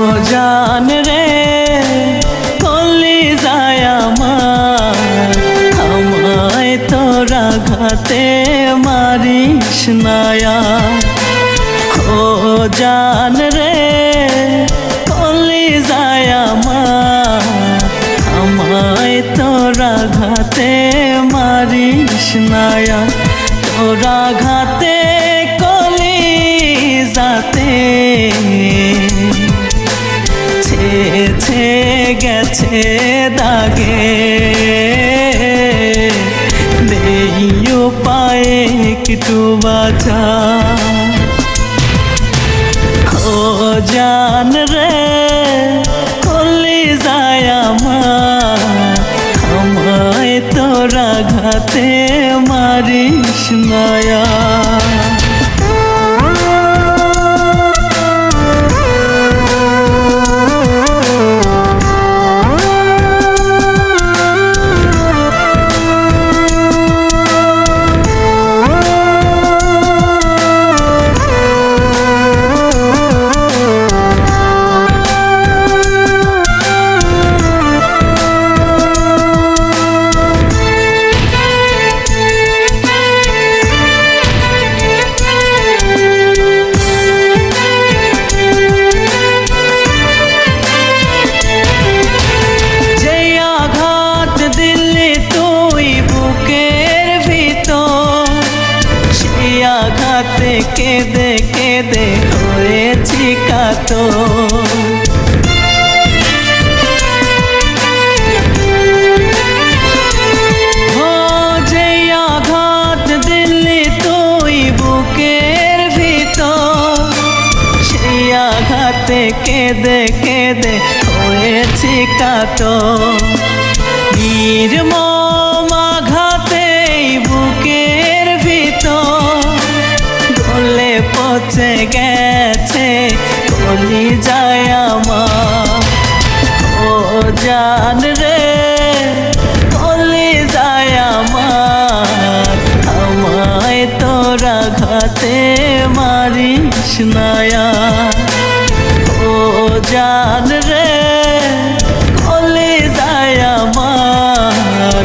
ও জান রে কলিজায় আমার, আমায় তোরা ঘাতে মারিস না। ও জান রে কলিজায় আমার, আমায় তোরা ঘাতে মারিস না। তোরা ঘাতে কলিজাতে ছে গেছে দাগে, নেই উপায়ে একটু বাঁচা। ও জান রে কলিজায় আমার, আমায় তোরা ঘাতে মারিস না। আঘাতে কেঁদে কেঁদে হয়েছি কাতর। যে আঘাত দিলি তুই বুকের ভিতর, সেই আঘাতে কেঁদে কেঁদে হয়েছি কাতর। নির্মম আঘাতে বুকের ভিতর গলে পচে গেছে কলিজায় আমার। ও জান রে কলিজায় আমার, আমায় তোরা ঘাতে মারিস না। ও জান রে কলিজায় আমার,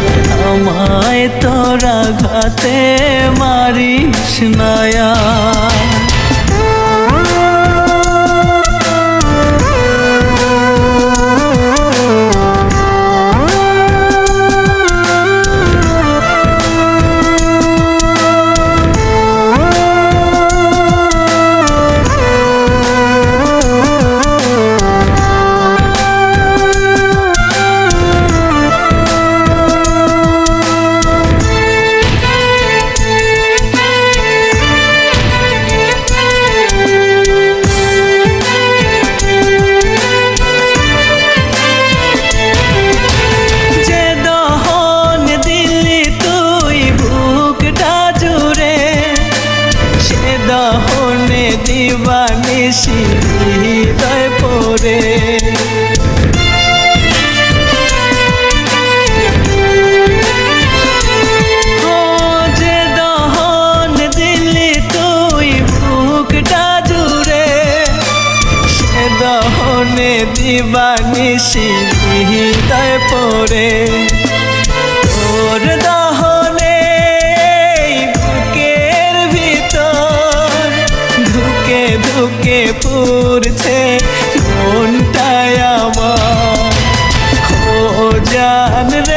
আমায় তোরা ঘাতে মারিস না। দহনে দিবানিশি হৃদয় পড়ে, যে দহন দিলি তুই বুকটা জুড়ে, সে দহনে দিবানিশি হৃদয় পড়ে। তোর দহনে বুকের ভিতর ধুকে ধুকে পুরছে মনটায় আমার। ও জান রে